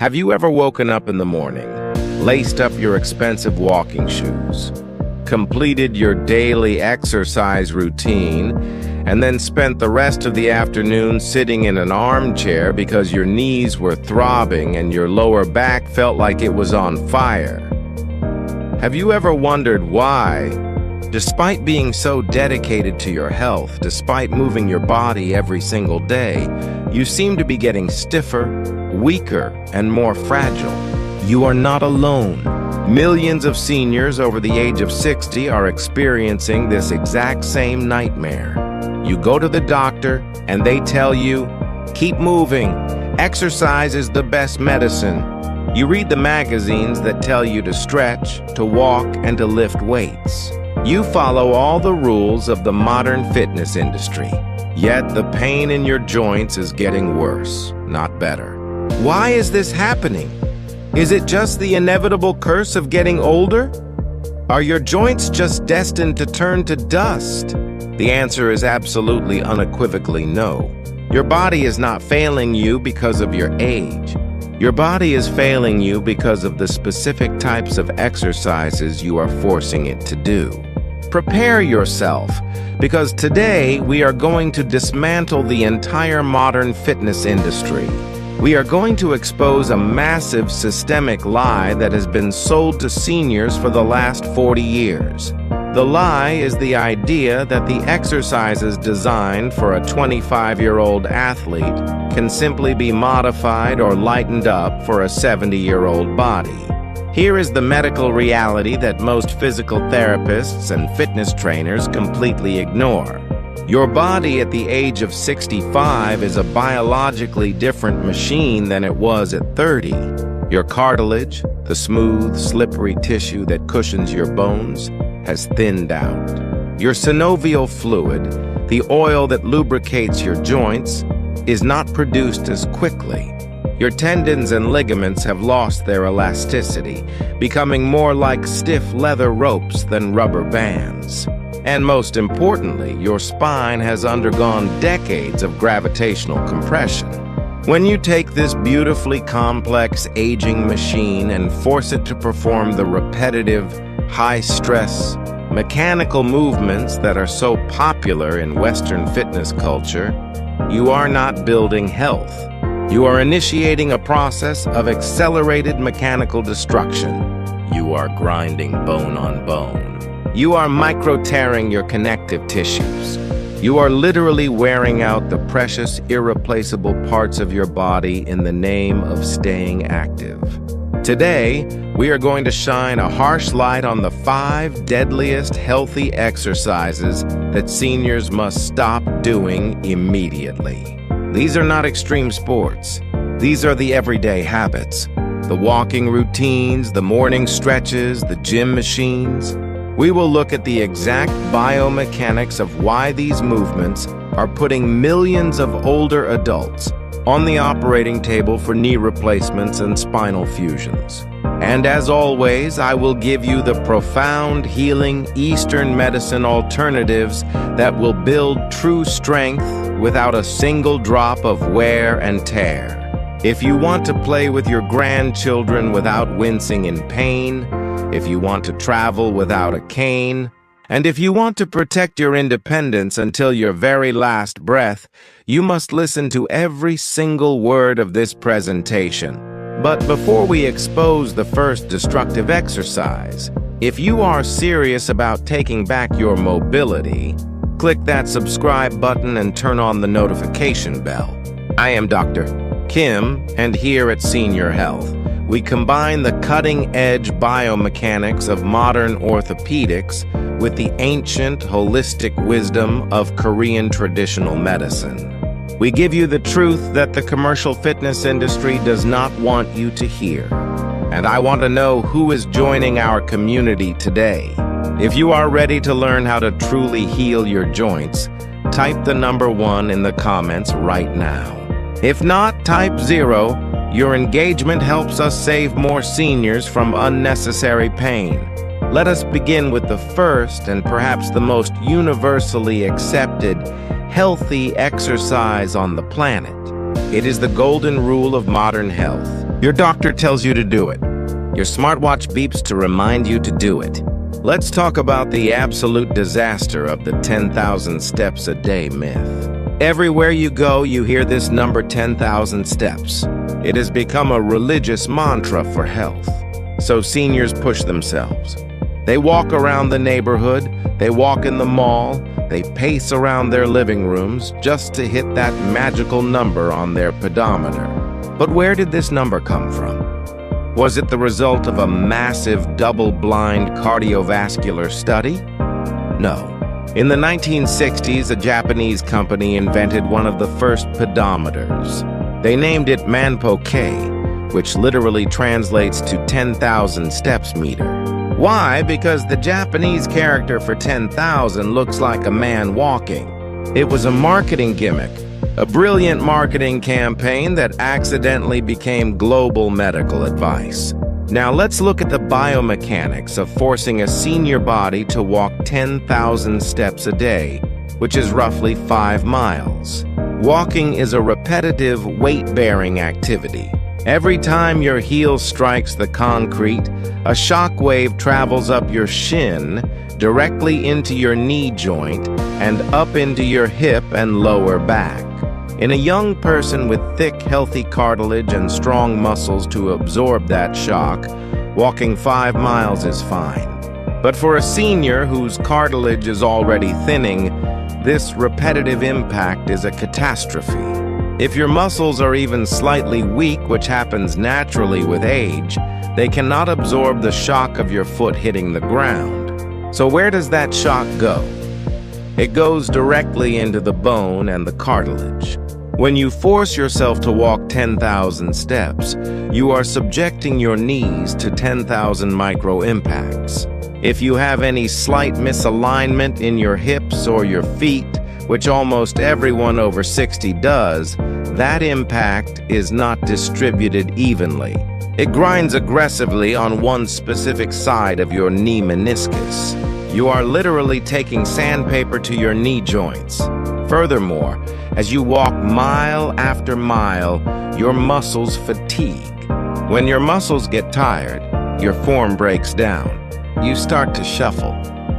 Have you ever woken up in the morning, laced up your expensive walking shoes, completed your daily exercise routine, and then spent the rest of the afternoon sitting in an armchair because your knees were throbbing and your lower back felt like it was on fire? Have you ever wondered why, despite being so dedicated to your health, despite moving your body every single day, you seem to be getting stiffer, weaker, and more fragile? You are not alone. Millions of seniors over the age of 60 are experiencing this exact same nightmare. You go to the doctor and they tell you, keep moving. Exercise is the best medicine. You read the magazines that tell you to stretch, to walk, and to lift weights. You follow all the rules of the modern fitness industry. Yet the pain in your joints is getting worse, not better. Why is this happening? Is it just the inevitable curse of getting older? Are your joints just destined to turn to dust? The answer is absolutely unequivocally no. Your body is not failing you because of your age. Your body is failing you because of the specific types of exercises you are forcing it to do. Prepare yourself, because today we are going to dismantle the entire modern fitness industry. We are going to expose a massive systemic lie that has been sold to seniors for the last 40 years. The lie is the idea that the exercises designed for a 25-year-old athlete can simply be modified or lightened up for a 70-year-old body. Here is the medical reality that most physical therapists and fitness trainers completely ignore. Your body at the age of 65 is a biologically different machine than it was at 30. Your cartilage, the smooth, slippery tissue that cushions your bones, has thinned out. Your synovial fluid, the oil that lubricates your joints, is not produced as quickly. Your tendons and ligaments have lost their elasticity, becoming more like stiff leather ropes than rubber bands. And most importantly, your spine has undergone decades of gravitational compression. When you take this beautifully complex aging machine and force it to perform the repetitive, high-stress, mechanical movements that are so popular in Western fitness culture, you are not building health. You are initiating a process of accelerated mechanical destruction. You are grinding bone on bone. You are micro-tearing your connective tissues. You are literally wearing out the precious, irreplaceable parts of your body in the name of staying active. Today, we are going to shine a harsh light on the 5 deadliest healthy exercises that seniors must stop doing immediately. These are not extreme sports. These are the everyday habits. The walking routines, the morning stretches, the gym machines. We will look at the exact biomechanics of why these movements are putting millions of older adults on the operating table for knee replacements and spinal fusions. And as always, I will give you the profound healing Eastern medicine alternatives that will build true strength without a single drop of wear and tear. If you want to play with your grandchildren without wincing in pain, if you want to travel without a cane, and if you want to protect your independence until your very last breath, you must listen to every single word of this presentation. But before we expose the first destructive exercise, if you are serious about taking back your mobility, click that subscribe button and turn on the notification bell. I am Dr. Kim, and here at Senior Health, we combine the cutting-edge biomechanics of modern orthopedics with the ancient, holistic wisdom of Korean traditional medicine. We give you the truth that the commercial fitness industry does not want you to hear. And I want to know who is joining our community today. If you are ready to learn how to truly heal your joints, type the number 1 in the comments right now. If not, type 0. Your engagement helps us save more seniors from unnecessary pain. Let us begin with the first and perhaps the most universally accepted healthy exercise on the planet. It is the golden rule of modern health. Your doctor tells you to do it. Your smartwatch beeps to remind you to do it. Let's talk about the absolute disaster of the 10,000 steps a day myth. Everywhere you go, you hear this number 10,000 steps. It has become a religious mantra for health. So seniors push themselves. They walk around the neighborhood, they walk in the mall, they pace around their living rooms just to hit that magical number on their pedometer. But where did this number come from? Was it the result of a massive double-blind cardiovascular study? No. In the 1960s, a Japanese company invented one of the first pedometers. They named it Manpo-K, which literally translates to 10,000 steps meter. Why? Because the Japanese character for 10,000 looks like a man walking. It was a marketing gimmick, a brilliant marketing campaign that accidentally became global medical advice. Now let's look at the biomechanics of forcing a senior body to walk 10,000 steps a day, which is roughly 5 miles. Walking is a repetitive, weight-bearing activity. Every time your heel strikes the concrete, a shock wave travels up your shin, directly into your knee joint, and up into your hip and lower back. In a young person with thick, healthy cartilage and strong muscles to absorb that shock, walking 5 miles is fine. But for a senior whose cartilage is already thinning, this repetitive impact is a catastrophe. If your muscles are even slightly weak, which happens naturally with age, they cannot absorb the shock of your foot hitting the ground. So where does that shock go? It goes directly into the bone and the cartilage. When you force yourself to walk 10,000 steps, you are subjecting your knees to 10,000 micro-impacts. If you have any slight misalignment in your hips or your feet, which almost everyone over 60 does, that impact is not distributed evenly. It grinds aggressively on one specific side of your knee meniscus. You are literally taking sandpaper to your knee joints. Furthermore, as you walk mile after mile, your muscles fatigue. When your muscles get tired, your form breaks down. You start to shuffle.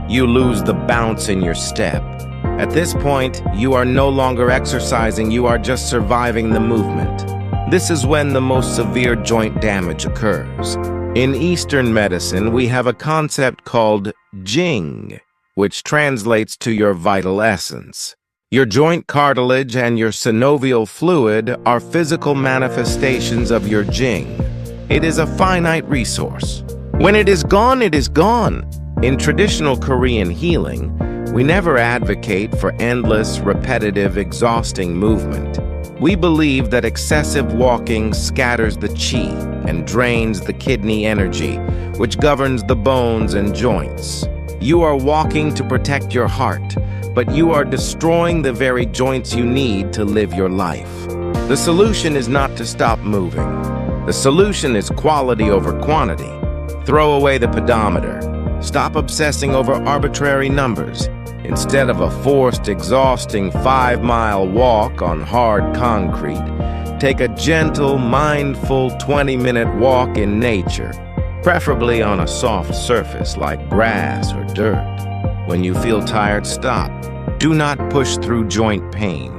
You lose the bounce in your step. At this point, you are no longer exercising, you are just surviving the movement. This is when the most severe joint damage occurs. In Eastern medicine, we have a concept called Jing, which translates to your vital essence. Your joint cartilage and your synovial fluid are physical manifestations of your Jing. It is a finite resource. When it is gone, it is gone. In traditional Korean healing, we never advocate for endless, repetitive, exhausting movement. We believe that excessive walking scatters the qi and drains the kidney energy, which governs the bones and joints. You are walking to protect your heart, but you are destroying the very joints you need to live your life. The solution is not to stop moving. The solution is quality over quantity. Throw away the pedometer. Stop obsessing over arbitrary numbers. Instead of a forced, exhausting 5-mile walk on hard concrete, take a gentle, mindful 20-minute walk in nature, preferably on a soft surface like grass or dirt. When you feel tired, stop. Do not push through joint pain.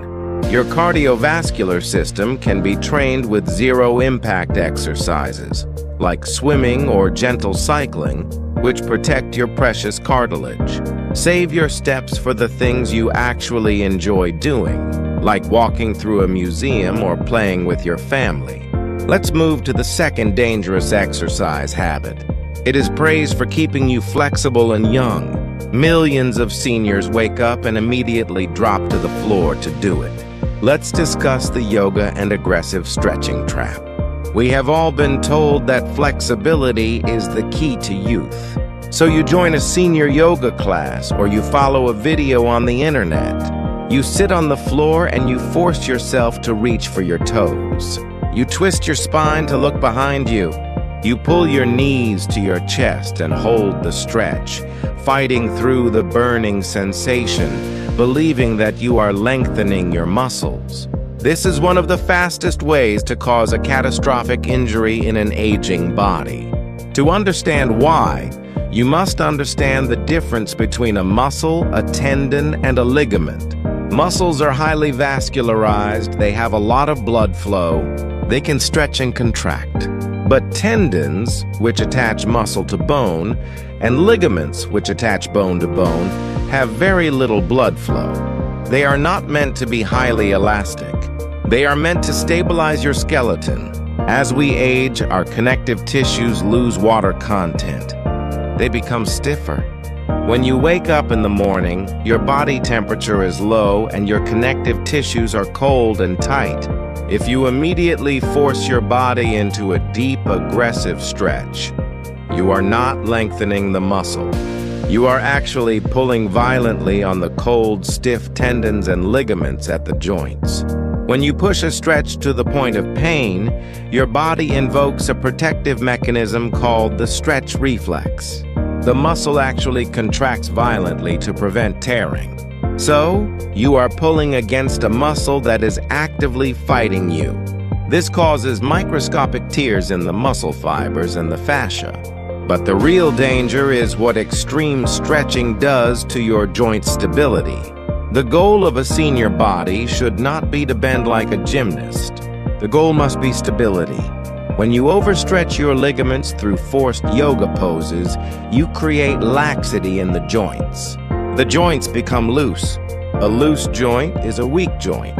Your cardiovascular system can be trained with zero-impact exercises, like swimming or gentle cycling, which protect your precious cartilage. Save your steps for the things you actually enjoy doing, like walking through a museum or playing with your family. Let's move to the second dangerous exercise habit. It is praised for keeping you flexible and young. Millions of seniors wake up and immediately drop to the floor to do it. Let's discuss the yoga and aggressive stretching trap. We have all been told that flexibility is the key to youth. So you join a senior yoga class or you follow a video on the internet. You sit on the floor and you force yourself to reach for your toes. You twist your spine to look behind you. You pull your knees to your chest and hold the stretch, fighting through the burning sensation, believing that you are lengthening your muscles. This is one of the fastest ways to cause a catastrophic injury in an aging body. To understand why, you must understand the difference between a muscle, a tendon, and a ligament. Muscles are highly vascularized, they have a lot of blood flow, they can stretch and contract. But tendons, which attach muscle to bone, and ligaments, which attach bone to bone, have very little blood flow. They are not meant to be highly elastic. They are meant to stabilize your skeleton. As we age, our connective tissues lose water content. They become stiffer. When you wake up in the morning, your body temperature is low and your connective tissues are cold and tight. If you immediately force your body into a deep, aggressive stretch, you are not lengthening the muscle. You are actually pulling violently on the cold, stiff tendons and ligaments at the joints. When you push a stretch to the point of pain, your body invokes a protective mechanism called the stretch reflex. The muscle actually contracts violently to prevent tearing. So, you are pulling against a muscle that is actively fighting you. This causes microscopic tears in the muscle fibers and the fascia. But the real danger is what extreme stretching does to your joint stability. The goal of a senior body should not be to bend like a gymnast. The goal must be stability. When you overstretch your ligaments through forced yoga poses, you create laxity in the joints. The joints become loose. A loose joint is a weak joint.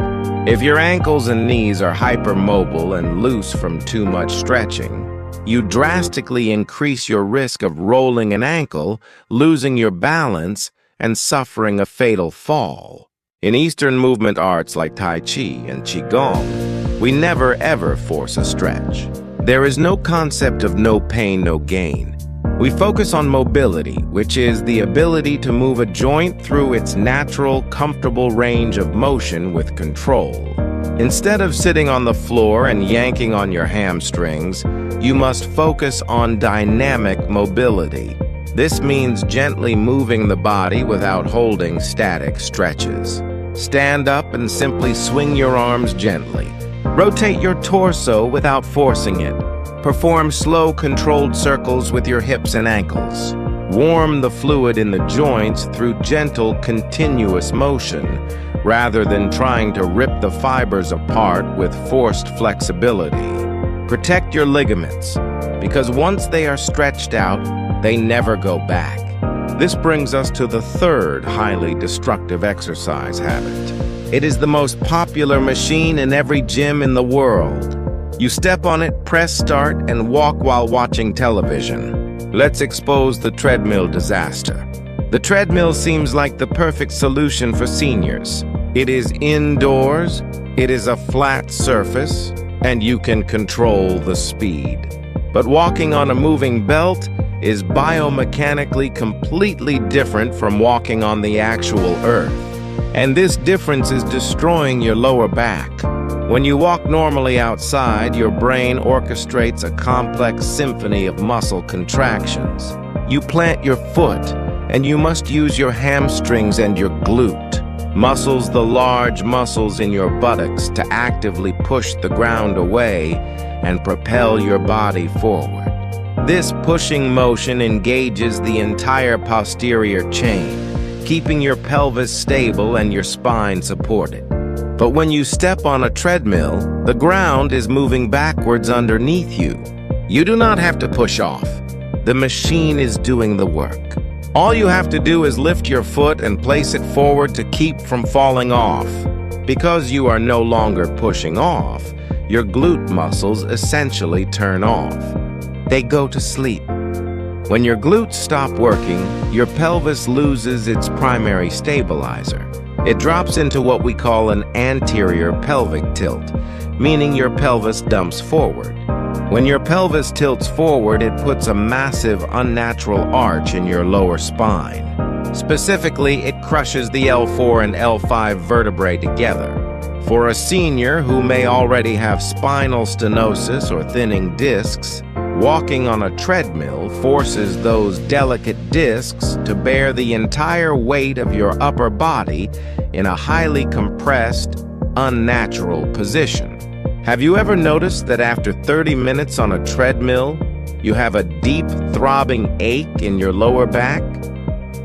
If your ankles and knees are hypermobile and loose from too much stretching, you drastically increase your risk of rolling an ankle, losing your balance, and suffering a fatal fall. In Eastern movement arts like Tai Chi and Qigong, we never ever force a stretch. There is no concept of no pain, no gain. We focus on mobility, which is the ability to move a joint through its natural, comfortable range of motion with control. Instead of sitting on the floor and yanking on your hamstrings, you must focus on dynamic mobility. This means gently moving the body without holding static stretches. Stand up and simply swing your arms gently. Rotate your torso without forcing it. Perform slow, controlled circles with your hips and ankles. Warm the fluid in the joints through gentle, continuous motion, rather than trying to rip the fibers apart with forced flexibility. Protect your ligaments, because once they are stretched out, they never go back. This brings us to the third highly destructive exercise habit. It is the most popular machine in every gym in the world. You step on it, press start, and walk while watching television. Let's expose the treadmill disaster. The treadmill seems like the perfect solution for seniors. It is indoors, it is a flat surface, and you can control the speed. But walking on a moving belt is biomechanically completely different from walking on the actual earth. And this difference is destroying your lower back. When you walk normally outside, your brain orchestrates a complex symphony of muscle contractions. You plant your foot, and you must use your hamstrings and your glute muscles, the large muscles in your buttocks, to actively push the ground away and propel your body forward. This pushing motion engages the entire posterior chain, keeping your pelvis stable and your spine supported. But when you step on a treadmill, the ground is moving backwards underneath you. You do not have to push off. The machine is doing the work. All you have to do is lift your foot and place it forward to keep from falling off. Because you are no longer pushing off, your glute muscles essentially turn off. They go to sleep. When your glutes stop working, your pelvis loses its primary stabilizer. It drops into what we call an anterior pelvic tilt, meaning your pelvis dumps forward. When your pelvis tilts forward, it puts a massive, unnatural arch in your lower spine. Specifically, it crushes the L4 and L5 vertebrae together. For a senior who may already have spinal stenosis or thinning discs, walking on a treadmill forces those delicate discs to bear the entire weight of your upper body in a highly compressed, unnatural position. Have you ever noticed that after 30 minutes on a treadmill, you have a deep, throbbing ache in your lower back?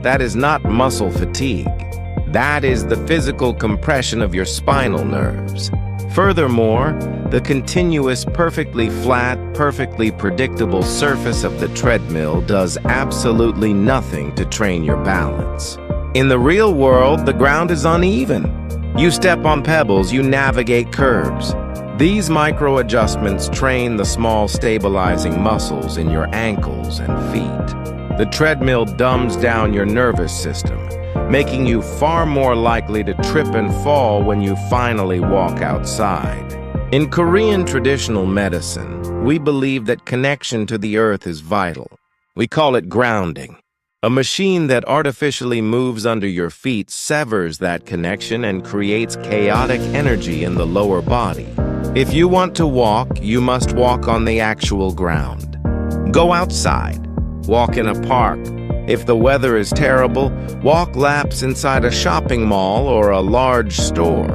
That is not muscle fatigue. That is the physical compression of your spinal nerves. Furthermore, the continuous, perfectly flat, perfectly predictable surface of the treadmill does absolutely nothing to train your balance. In the real world, the ground is uneven. You step on pebbles, you navigate curbs. These micro-adjustments train the small stabilizing muscles in your ankles and feet. The treadmill dumbs down your nervous system, making you far more likely to trip and fall when you finally walk outside. In Korean traditional medicine, we believe that connection to the earth is vital. We call it grounding. A machine that artificially moves under your feet severs that connection and creates chaotic energy in the lower body. If you want to walk, you must walk on the actual ground. Go outside. Walk in a park. If the weather is terrible, walk laps inside a shopping mall or a large store.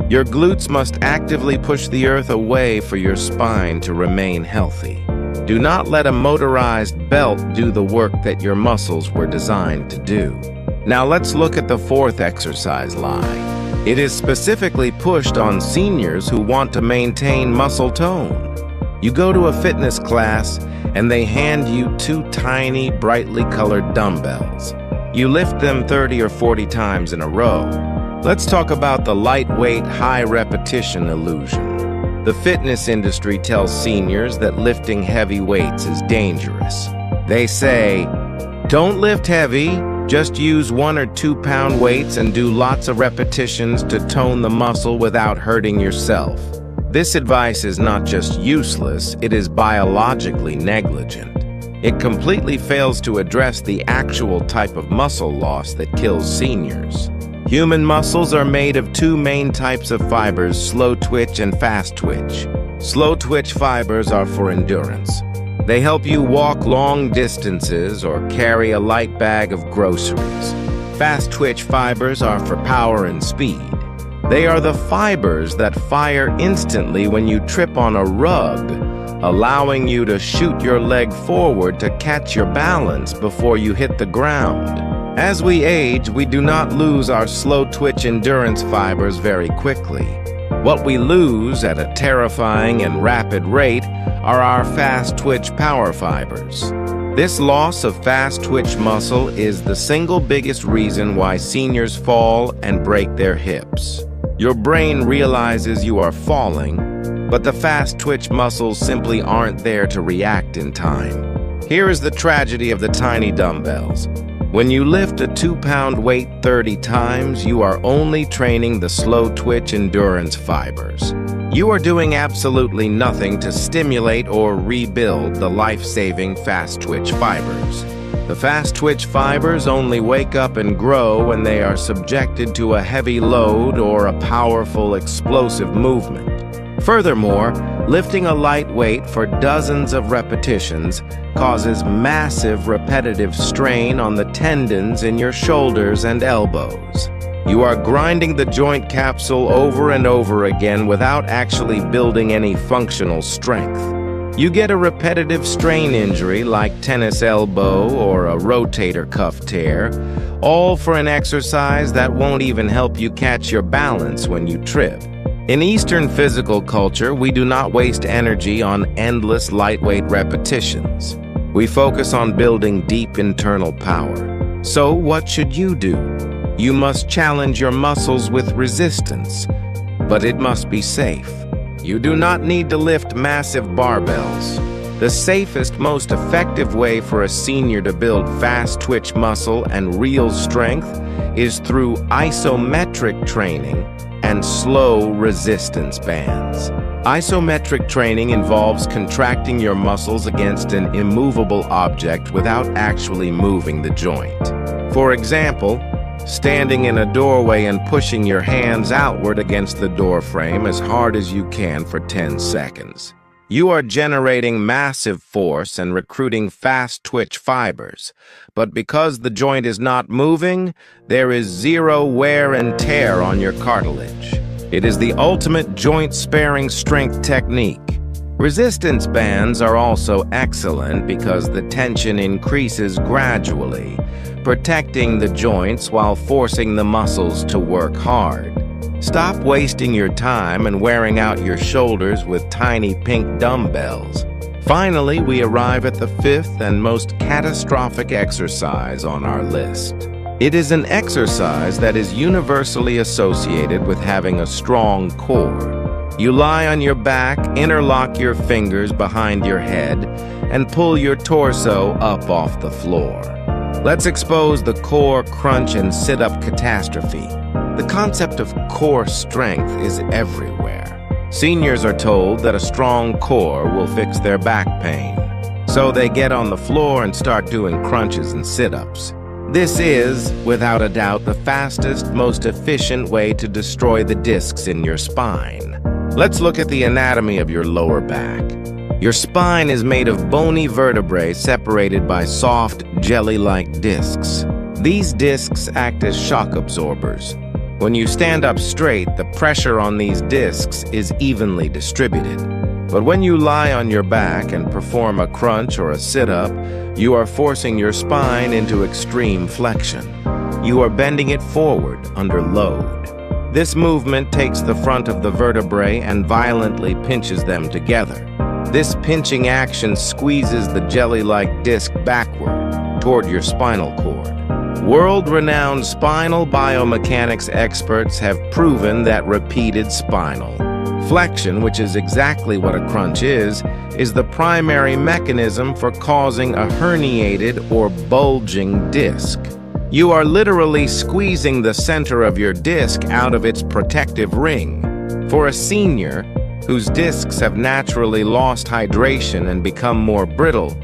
Your glutes must actively push the earth away for your spine to remain healthy. Do not let a motorized belt do the work that your muscles were designed to do. Now let's look at the fourth exercise lie. It is specifically pushed on seniors who want to maintain muscle tone. You go to a fitness class and they hand you two tiny, brightly colored dumbbells. You lift them 30 or 40 times in a row. Let's talk about the lightweight, high repetition illusion. The fitness industry tells seniors that lifting heavy weights is dangerous. They say, don't lift heavy, just use 1 or 2 pound weights and do lots of repetitions to tone the muscle without hurting yourself. This advice is not just useless, it is biologically negligent. It completely fails to address the actual type of muscle loss that kills seniors. Human muscles are made of two main types of fibers, slow twitch and fast twitch. Slow twitch fibers are for endurance. They help you walk long distances or carry a light bag of groceries. Fast twitch fibers are for power and speed. They are the fibers that fire instantly when you trip on a rug, allowing you to shoot your leg forward to catch your balance before you hit the ground. As we age, we do not lose our slow-twitch endurance fibers very quickly. What we lose at a terrifying and rapid rate are our fast-twitch power fibers. This loss of fast-twitch muscle is the single biggest reason why seniors fall and break their hips. Your brain realizes you are falling, but the fast-twitch muscles simply aren't there to react in time. Here is the tragedy of the tiny dumbbells. When you lift a 2 pound weight 30 times, you are only training the slow-twitch endurance fibers. You are doing absolutely nothing to stimulate or rebuild the life-saving fast-twitch fibers. The fast-twitch fibers only wake up and grow when they are subjected to a heavy load or a powerful, explosive movement. Furthermore, lifting a light weight for dozens of repetitions causes massive repetitive strain on the tendons in your shoulders and elbows. You are grinding the joint capsule over and over again without actually building any functional strength. You get a repetitive strain injury like tennis elbow or a rotator cuff tear, all for an exercise that won't even help you catch your balance when you trip. In Eastern physical culture, we do not waste energy on endless lightweight repetitions. We focus on building deep internal power. So what should you do? You must challenge your muscles with resistance, but it must be safe. You do not need to lift massive barbells. The safest, most effective way for a senior to build fast twitch muscle and real strength is through isometric training and slow resistance bands. Isometric training involves contracting your muscles against an immovable object without actually moving the joint. For example, standing in a doorway and pushing your hands outward against the door frame as hard as you can for 10 seconds. You are generating massive force and recruiting fast twitch fibers, but because the joint is not moving, there is zero wear and tear on your cartilage. It is the ultimate joint-sparing strength technique. Resistance bands are also excellent because the tension increases gradually, protecting the joints while forcing the muscles to work hard. Stop wasting your time and wearing out your shoulders with tiny pink dumbbells. Finally, we arrive at the fifth and most catastrophic exercise on our list. It is an exercise that is universally associated with having a strong core. You lie on your back, interlock your fingers behind your head, and pull your torso up off the floor. Let's expose the core crunch and sit-up catastrophe. The concept of core strength is everywhere. Seniors are told that a strong core will fix their back pain. So they get on the floor and start doing crunches and sit-ups. This is, without a doubt, the fastest, most efficient way to destroy the discs in your spine. Let's look at the anatomy of your lower back. Your spine is made of bony vertebrae separated by soft, jelly-like discs. These discs act as shock absorbers. When you stand up straight, the pressure on these discs is evenly distributed. But when you lie on your back and perform a crunch or a sit-up, you are forcing your spine into extreme flexion. You are bending it forward under load. This movement takes the front of the vertebrae and violently pinches them together. This pinching action squeezes the jelly-like disc backward toward your spinal cord. World-renowned spinal biomechanics experts have proven that repeated spinal flexion, which is exactly what a crunch is the primary mechanism for causing a herniated or bulging disc. You are literally squeezing the center of your disc out of its protective ring. For a senior whose discs have naturally lost hydration and become more brittle,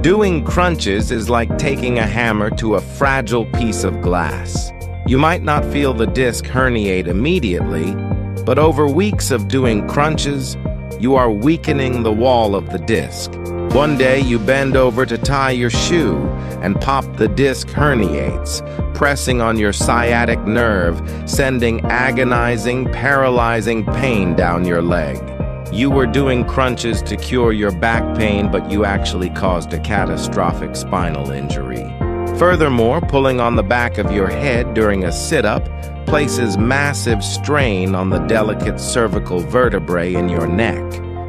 doing crunches is like taking a hammer to a fragile piece of glass. You might not feel the disc herniate immediately, but over weeks of doing crunches, you are weakening the wall of the disc. One day you bend over to tie your shoe and pop, the disc herniates, pressing on your sciatic nerve, sending agonizing, paralyzing pain down your leg. You were doing crunches to cure your back pain, but you actually caused a catastrophic spinal injury. Furthermore, pulling on the back of your head during a sit-up places massive strain on the delicate cervical vertebrae in your neck.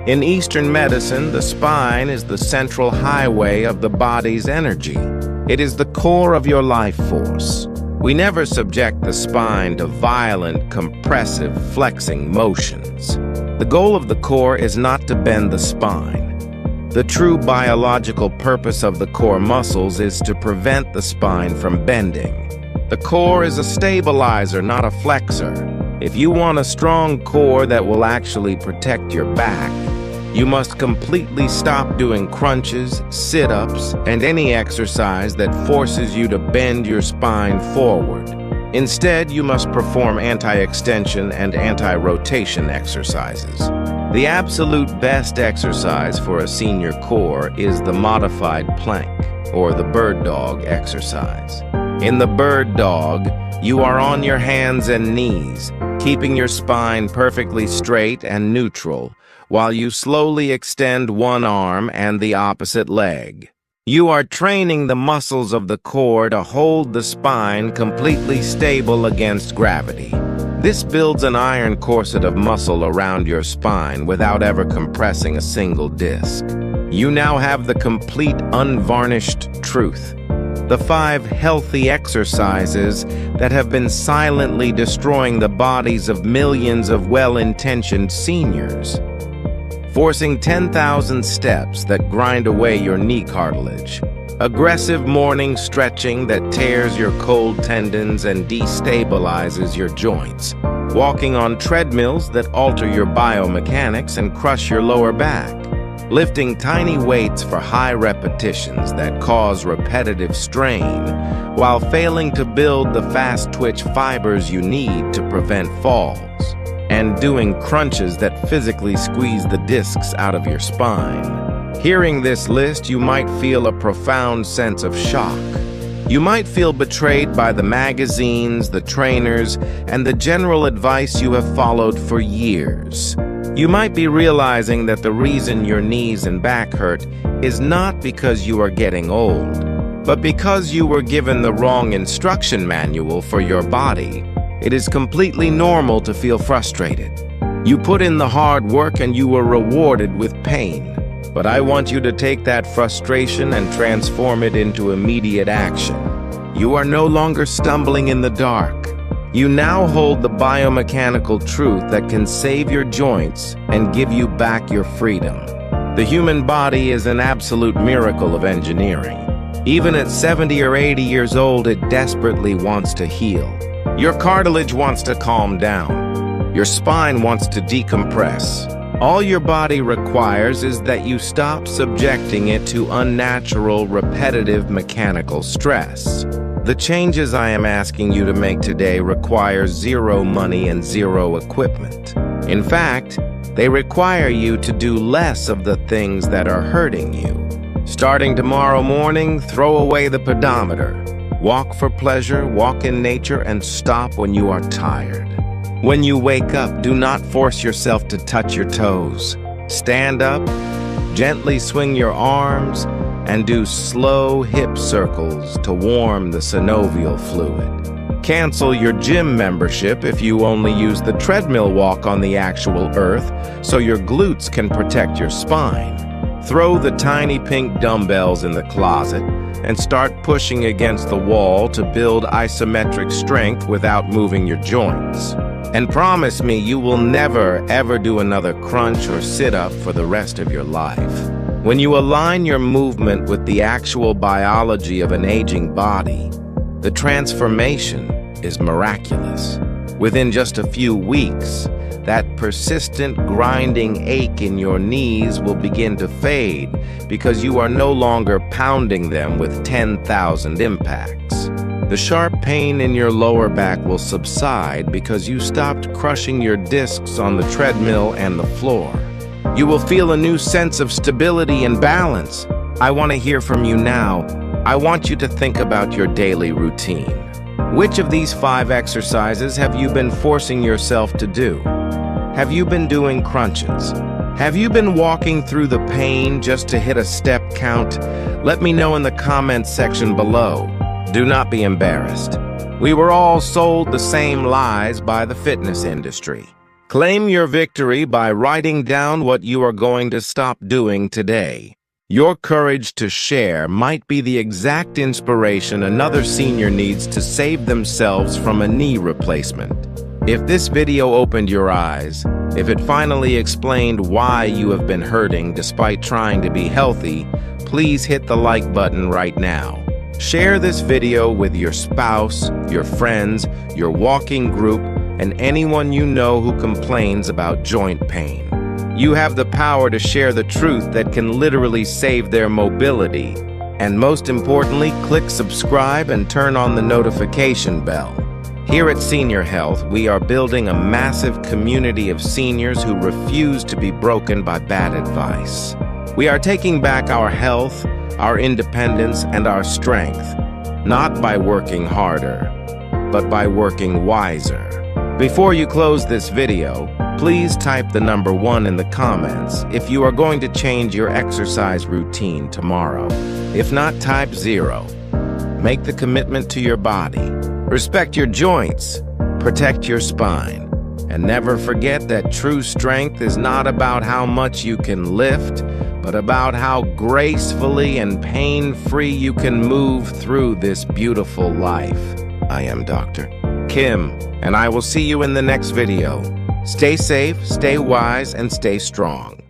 In Eastern medicine, the spine is the central highway of the body's energy. It is the core of your life force. We never subject the spine to violent, compressive, flexing motions. The goal of the core is not to bend the spine. The true biological purpose of the core muscles is to prevent the spine from bending. The core is a stabilizer, not a flexor. If you want a strong core that will actually protect your back, you must completely stop doing crunches, sit-ups, and any exercise that forces you to bend your spine forward. Instead, you must perform anti-extension and anti-rotation exercises. The absolute best exercise for a senior core is the modified plank, or the bird dog exercise. In the bird dog, you are on your hands and knees, keeping your spine perfectly straight and neutral, while you slowly extend one arm and the opposite leg. You are training the muscles of the core to hold the spine completely stable against gravity. This builds an iron corset of muscle around your spine without ever compressing a single disc. You now have the complete, unvarnished truth. The 5 healthy exercises that have been silently destroying the bodies of millions of well-intentioned seniors. Forcing 10,000 steps that grind away your knee cartilage. Aggressive morning stretching that tears your cold tendons and destabilizes your joints. Walking on treadmills that alter your biomechanics and crush your lower back. Lifting tiny weights for high repetitions that cause repetitive strain, while failing to build the fast-twitch fibers you need to prevent falls. And doing crunches that physically squeeze the discs out of your spine. Hearing this list, you might feel a profound sense of shock. You might feel betrayed by the magazines, the trainers, and the general advice you have followed for years. You might be realizing that the reason your knees and back hurt is not because you are getting old, but because you were given the wrong instruction manual for your body. It is completely normal to feel frustrated. You put in the hard work and you were rewarded with pain. But I want you to take that frustration and transform it into immediate action. You are no longer stumbling in the dark. You now hold the biomechanical truth that can save your joints and give you back your freedom. The human body is an absolute miracle of engineering. Even at 70 or 80 years old, it desperately wants to heal. Your cartilage wants to calm down. Your spine wants to decompress. All your body requires is that you stop subjecting it to unnatural, repetitive mechanical stress. The changes I am asking you to make today require zero money and zero equipment. In fact, they require you to do less of the things that are hurting you. Starting tomorrow morning, throw away the pedometer. Walk for pleasure, walk in nature, and stop when you are tired. When you wake up, do not force yourself to touch your toes. Stand up, gently swing your arms, and do slow hip circles to warm the synovial fluid. Cancel your gym membership if you only use the treadmill walk on the actual earth so your glutes can protect your spine. Throw the tiny pink dumbbells in the closet and start pushing against the wall to build isometric strength without moving your joints. And promise me you will never, ever do another crunch or sit-up for the rest of your life. When you align your movement with the actual biology of an aging body, the transformation is miraculous. Within just a few weeks, that persistent grinding ache in your knees will begin to fade because you are no longer pounding them with 10,000 impacts. The sharp pain in your lower back will subside because you stopped crushing your discs on the treadmill and the floor. You will feel a new sense of stability and balance. I want to hear from you now. I want you to think about your daily routine. Which of these 5 exercises have you been forcing yourself to do? Have you been doing crunches? Have you been walking through the pain just to hit a step count? Let me know in the comments section below. Do not be embarrassed. We were all sold the same lies by the fitness industry. Claim your victory by writing down what you are going to stop doing today. Your courage to share might be the exact inspiration another senior needs to save themselves from a knee replacement. If this video opened your eyes, if it finally explained why you have been hurting despite trying to be healthy, please hit the like button right now. Share this video with your spouse, your friends, your walking group, and anyone you know who complains about joint pain. You have the power to share the truth that can literally save their mobility. And most importantly, click subscribe and turn on the notification bell. Here at Senior Health, we are building a massive community of seniors who refuse to be broken by bad advice. We are taking back our health, our independence, and our strength, not by working harder, but by working wiser. Before you close this video, please type the number 1 in the comments if you are going to change your exercise routine tomorrow. If not, type 0. Make the commitment to your body. Respect your joints. Protect your spine. And never forget that true strength is not about how much you can lift, but about how gracefully and pain-free you can move through this beautiful life. I am Dr. Kim, and I will see you in the next video. Stay safe, stay wise, and stay strong.